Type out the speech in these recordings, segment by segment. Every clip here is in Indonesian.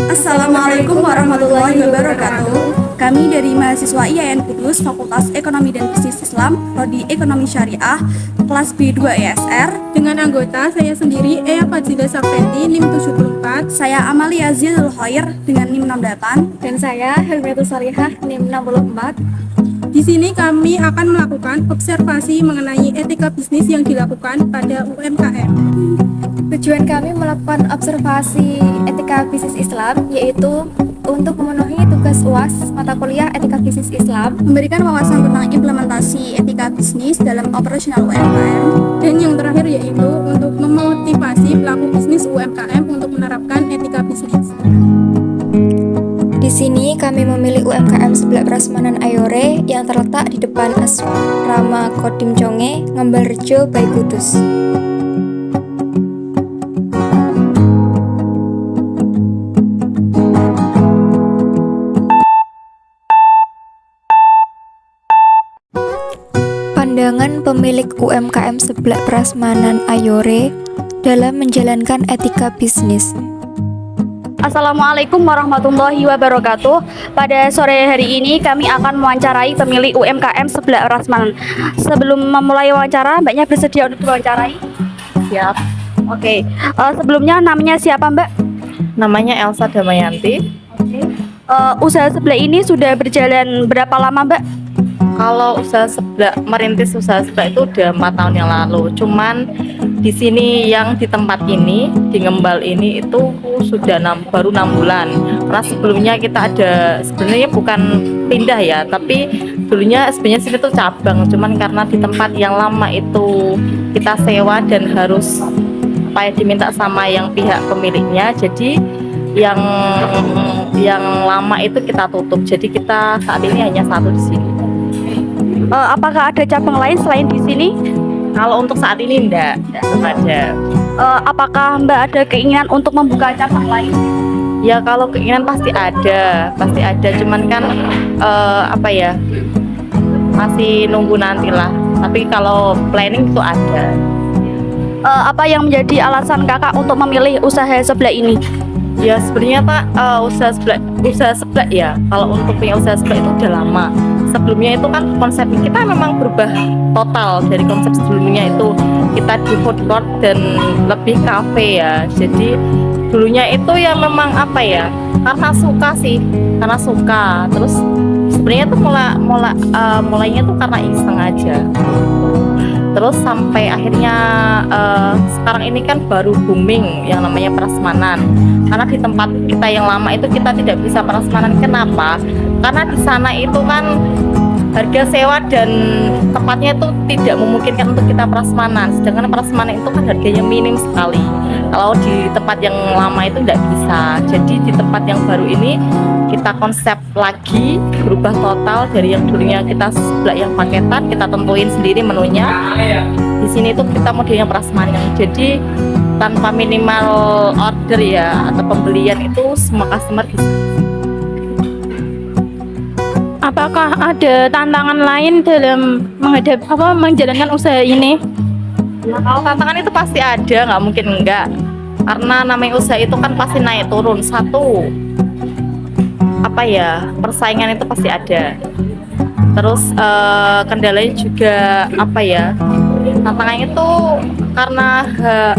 Assalamualaikum warahmatullahi wabarakatuh. Kami dari mahasiswa IAIN Kudus, Fakultas Ekonomi dan Bisnis Islam, Prodi Ekonomi Syariah, kelas B2 ESR. Dengan anggota saya sendiri, Ea Fadzila Sapenti, NIM 74. Saya Amalia Zilul Khair dengan NIM 68. Dan saya Helmiatul Salihah, NIM 64. Di sini kami akan melakukan observasi mengenai etika bisnis yang dilakukan pada UMKM. Tujuan kami melakukan observasi etika bisnis Islam yaitu untuk memenuhi tugas UAS mata kuliah etika bisnis Islam, Memberikan wawasan tentang implementasi etika bisnis dalam operasional UMKM. Dan yang terakhir yaitu untuk memotivasi pelaku bisnis UMKM untuk menerapkan etika bisnis. Di sini kami memilih UMKM Seblak Prasmanan Ayore yang terletak di depan Asrama Kodim Conge, Ngembalrejo, Bayi Kudus. Pandangan pemilik UMKM Seblak Prasmanan Ayore dalam menjalankan etika bisnis. Assalamualaikum warahmatullahi wabarakatuh. Pada sore hari ini kami akan mewawancarai pemilik UMKM Seblak Prasmanan. Sebelum memulai wawancara, Mbaknya bersedia untuk diwawancarai? Siap. Oke. Sebelumnya namanya siapa, Mbak? Namanya Elsa Damayanti. Usaha seblak ini sudah berjalan berapa lama, Mbak? Kalau merintis usaha seblak itu udah 4 tahun yang lalu. Cuman di sini yang di tempat ini, di Ngembal ini itu sudah baru 6 bulan. Karena sebelumnya kita ada, sebenarnya bukan pindah ya, tapi dulunya sebenarnya sini tuh cabang. Cuman karena di tempat yang lama itu kita sewa dan harus diminta sama yang pihak pemiliknya, jadi yang lama itu kita tutup. Jadi kita saat ini hanya satu di sini. Apakah ada cabang lain selain di sini? Kalau untuk saat ini enggak ada. Apakah Mbak ada keinginan untuk membuka cabang lain? Ya kalau keinginan pasti ada. Cuman kan masih nunggu nantilah. Tapi kalau planning itu ada. Apa yang menjadi alasan kakak untuk memilih usaha seblak ini? Ya sebenarnya Pak, usaha seblak ya. Kalau untuk punya usaha seblak itu udah lama. Sebelumnya itu kan konsep kita memang berubah total dari konsep sebelumnya itu kita di food court dan lebih kafe ya. Jadi dulunya itu ya memang karena suka. Terus sebenarnya tuh mulainya tuh karena iseng aja. Terus sampai akhirnya sekarang ini kan baru booming yang namanya prasmanan. Karena di tempat kita yang lama itu kita tidak bisa prasmanan. Kenapa? Karena di sana itu kan harga sewa dan tempatnya itu tidak memungkinkan untuk kita prasmanan. Sedangkan prasmanan itu kan harganya minim sekali. Kalau di tempat yang lama itu tidak bisa. Jadi di tempat yang baru ini kita konsep lagi, berubah total dari yang dulunya kita seblak yang paketan, kita tentuin sendiri menunya. Di sini tuh kita modelnya prasmanan. Jadi tanpa minimal order ya atau pembelian itu semua customer bisa. Apakah ada tantangan lain dalam menjalankan usaha ini? Nah, kalau tantangan itu pasti ada, nggak mungkin enggak. Karena namanya usaha itu kan pasti naik turun. Satu, persaingan itu pasti ada. Terus kendalanya juga tantangannya itu karena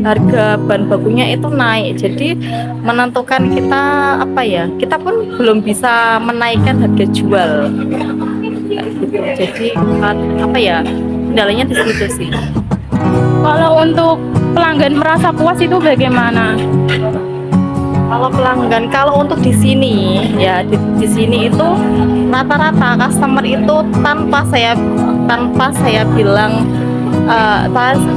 harga bahan bakunya itu naik. Jadi menentukan kita pun belum bisa menaikkan harga jual. Jadi kendalanya di situ sih. Kalau untuk pelanggan merasa puas itu bagaimana? Kalau pelanggan, kalau untuk di sini ya di sini itu rata-rata customer itu tanpa saya bilang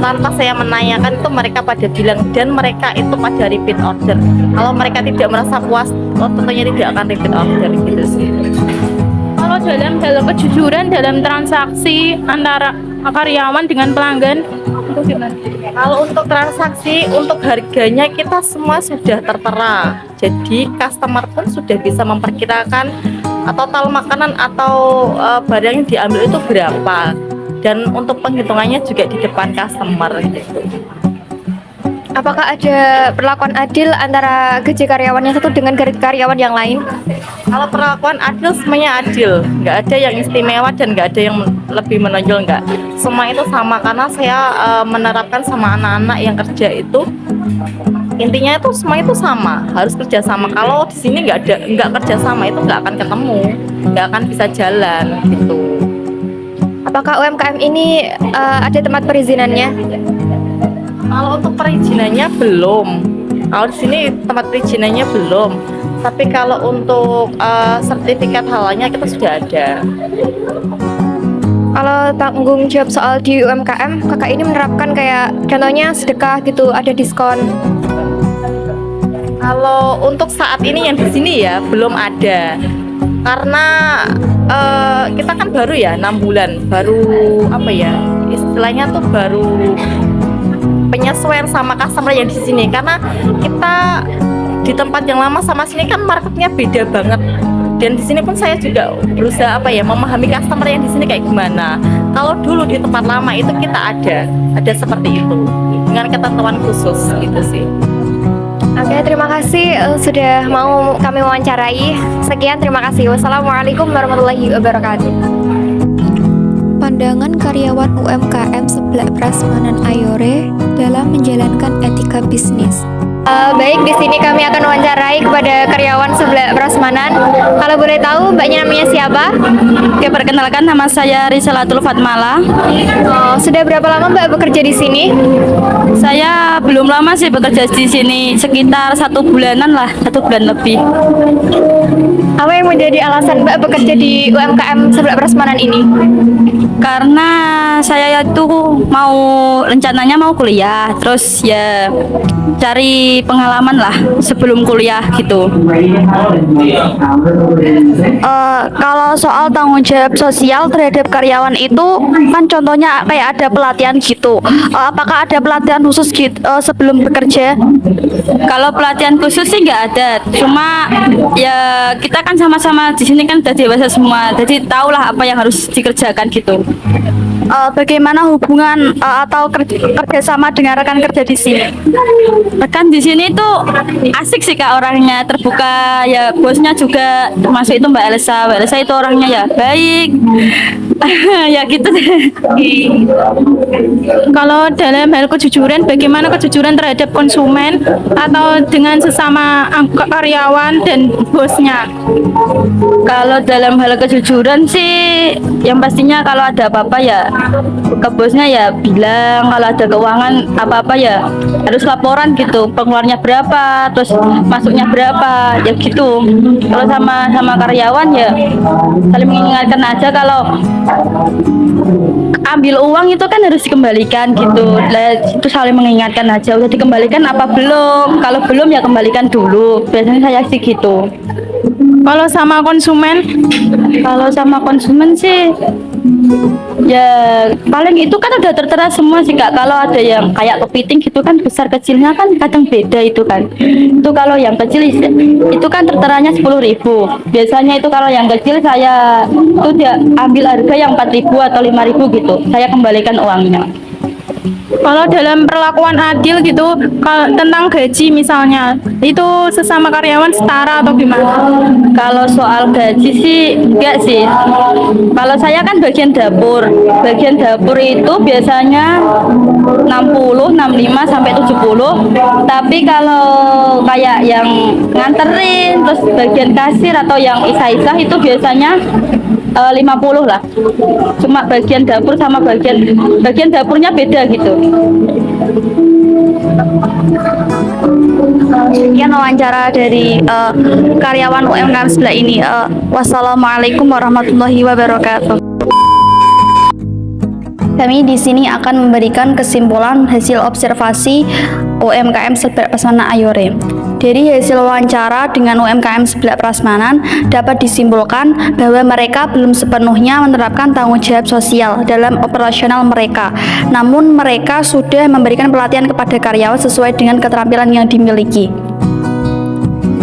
tanpa saya menanyakan itu mereka pada bilang dan mereka itu pada repeat order. Kalau mereka tidak merasa puas, tentunya tidak akan repeat order gitu sih. Kalau dalam kejujuran dalam transaksi antara karyawan dengan pelanggan itu gimana? Kalau untuk transaksi, untuk harganya kita semua sudah tertera. Jadi customer pun sudah bisa memperkirakan total makanan atau barang yang diambil itu berapa. Dan untuk penghitungannya juga di depan customer gitu. Apakah ada perlakuan adil antara gaji karyawan yang satu dengan karyawan yang lain? Kalau perlakuan adil, semuanya adil, nggak ada yang istimewa dan nggak ada yang lebih menonjol, nggak. Semua itu sama karena saya menerapkan sama anak-anak yang kerja itu, intinya itu semua itu sama, harus kerja sama. Kalau di sini nggak kerja sama itu nggak akan ketemu, nggak akan bisa jalan gitu. Apakah UMKM ini ada tempat perizinannya? Kalau untuk perizinannya belum. Kalau di sini tempat perizinannya belum. Tapi kalau untuk sertifikat halalnya kita sudah ada. Kalau tanggung jawab soal di UMKM, kakak ini menerapkan kayak contohnya sedekah gitu, ada diskon. Kalau untuk saat ini yang di sini ya belum ada. Karena kita kan baru ya 6 bulan, baru apa ya? Istilahnya tuh baru penyesuaian sama customer yang di sini, karena kita di tempat yang lama sama sini kan marketnya beda banget. Dan di sini pun saya juga berusaha apa ya, memahami customer yang di sini kayak gimana. Kalau dulu di tempat lama itu kita ada seperti itu dengan ketentuan khusus gitu sih. Oke, terima kasih sudah mau kami wawancarai. Sekian, terima kasih. Wassalamualaikum warahmatullahi wabarakatuh. Pandangan karyawan UMKM Seblak Prasmanan Ayore dalam menjalankan etika bisnis. Baik, di sini kami akan wawancarai kepada karyawan Seblak Prasmanan. Kalau boleh tahu, mbaknya namanya siapa? Oke, perkenalkan nama saya Risalatul Fatmala. Oh, sudah berapa lama mbak bekerja di sini? Saya belum lama sih bekerja di sini, sekitar 1 bulanan lah, 1 bulan lebih. Apa yang menjadi alasan mbak bekerja di UMKM Seblak Prasmanan ini? Karena saya itu rencananya mau kuliah, terus ya cari pengalaman lah sebelum kuliah gitu. Kalau soal tanggung jawab sosial terhadap karyawan itu kan contohnya kayak ada pelatihan gitu. Apakah ada pelatihan khusus gitu sebelum bekerja? Kalau pelatihan khusus sih nggak ada, cuma ya kita kan sama-sama di sini kan udah dewasa semua, jadi tahulah apa yang harus dikerjakan gitu. Bagaimana hubungan atau kerjasama dengan rekan kerja di sini? Rekan di sini tuh asik sih kak, orangnya terbuka, ya bosnya juga termasuk itu Mbak Elsa. Mbak Elsa itu orangnya ya baik, ya gitu deh. Kalau dalam hal kejujuran, bagaimana kejujuran terhadap konsumen atau dengan sesama karyawan dan bosnya? Kalau dalam hal kejujuran sih, yang pastinya kalau ada apa-apa ya ke bosnya ya bilang, kalau ada keuangan apa-apa ya harus laporan gitu, pengeluarannya berapa, terus masuknya berapa, ya gitu. Kalau sama karyawan ya saling mengingatkan aja, kalau ambil uang itu kan harus dikembalikan gitu. Lah itu saling mengingatkan aja, udah dikembalikan apa belum, kalau belum ya kembalikan dulu, biasanya saya sih gitu. Kalau sama konsumen? Kalau sama konsumen sih ya paling itu kan udah tertera semua sih kak. Kalau ada yang kayak kepiting gitu kan besar kecilnya kan kadang beda itu kan. Itu kalau yang kecil itu kan terteranya 10.000. Biasanya itu kalau yang kecil saya itu dia ambil harga yang 4.000 atau 5.000 gitu, saya kembalikan uangnya. Kalau dalam perlakuan adil gitu, kalau tentang gaji misalnya, itu sesama karyawan setara atau gimana? Kalau soal gaji sih enggak sih. Kalau saya kan bagian dapur itu biasanya 60, 65 sampai 70. Tapi kalau kayak yang nganterin, terus bagian kasir atau yang isah-isah itu biasanya 50 lah. Cuma bagian dapur sama bagian dapurnya beda gitu. Sekian wawancara dari karyawan UMKM sebelah ini. Wassalamualaikum warahmatullahi wabarakatuh. Kami di sini akan memberikan kesimpulan hasil observasi UMKM Seblak Prasmanan Ayore. Dari hasil wawancara dengan UMKM Seblak Prasmanan dapat disimpulkan bahwa mereka belum sepenuhnya menerapkan tanggung jawab sosial dalam operasional mereka. Namun mereka sudah memberikan pelatihan kepada karyawan sesuai dengan keterampilan yang dimiliki.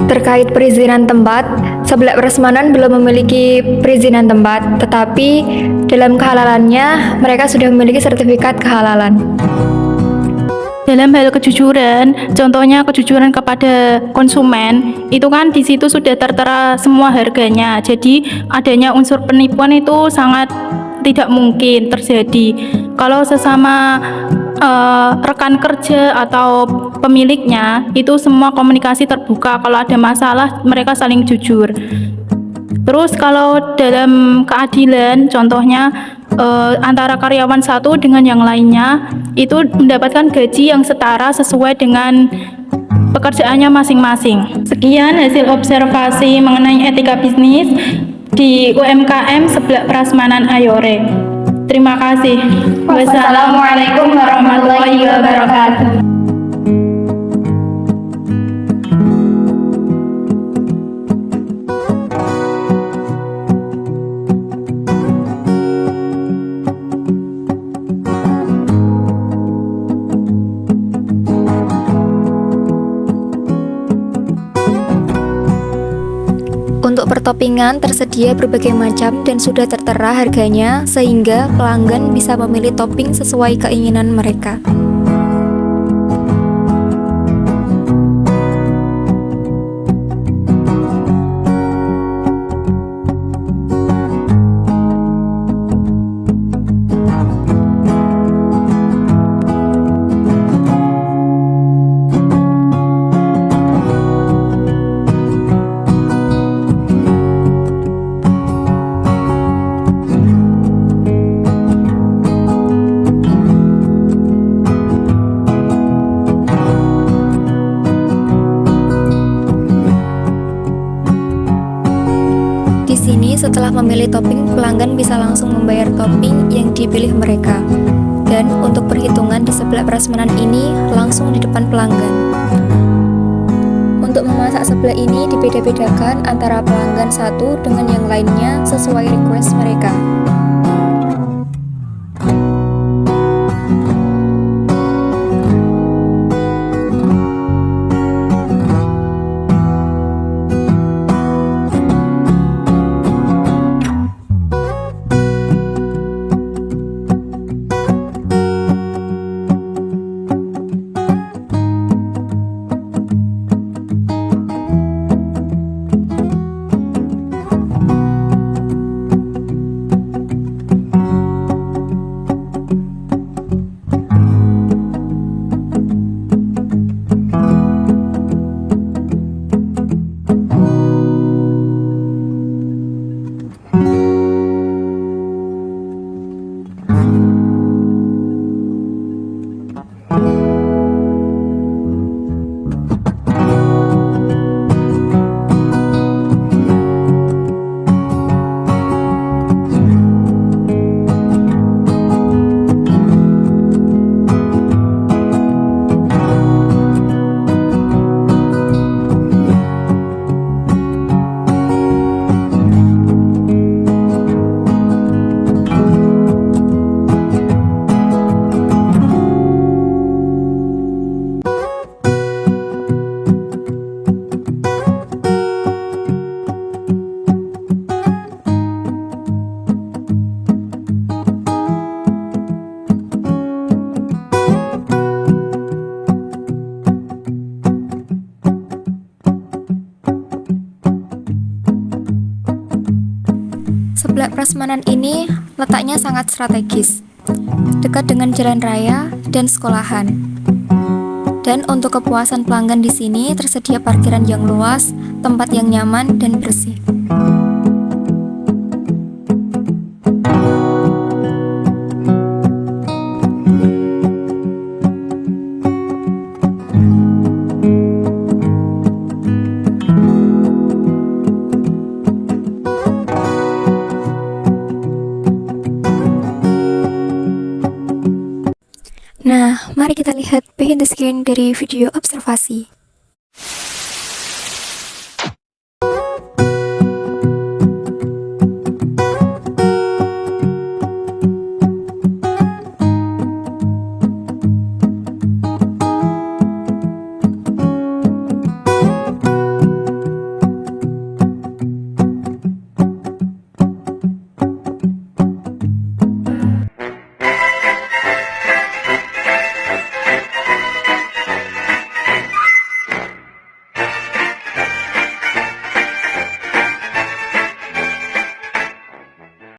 Terkait perizinan tempat, Seblak Prasmanan belum memiliki perizinan tempat, tetapi dalam kehalalannya mereka sudah memiliki sertifikat kehalalan. dalam hal kejujuran, contohnya kejujuran kepada konsumen, itu kan di situ sudah tertera semua harganya. Jadi adanya unsur penipuan itu sangat tidak mungkin terjadi. Kalau sesama rekan kerja atau pemiliknya, itu semua komunikasi terbuka. Kalau ada masalah, mereka saling jujur. Terus kalau dalam keadilan, contohnya antara karyawan satu dengan yang lainnya itu mendapatkan gaji yang setara sesuai dengan pekerjaannya masing-masing. Sekian hasil observasi mengenai etika bisnis di UMKM Seblak Prasmanan Ayore. Terima kasih. Wassalamualaikum warahmatullahi wabarakatuh. Untuk pertoppingan tersedia berbagai macam dan sudah tertera harganya sehingga pelanggan bisa memilih topping sesuai keinginan mereka. Di sini setelah memilih topping, pelanggan bisa langsung membayar topping yang dipilih mereka. Dan untuk perhitungan di seblak prasmanan ini langsung di depan pelanggan. Untuk memasak seblak ini dibeda-bedakan antara pelanggan satu dengan yang lainnya sesuai request mereka. Seblak prasmanan ini letaknya sangat strategis, dekat dengan jalan raya dan sekolahan. Dan untuk kepuasan pelanggan di sini tersedia parkiran yang luas, tempat yang nyaman dan bersih. Nah, mari kita lihat behind the screen dari video observasi.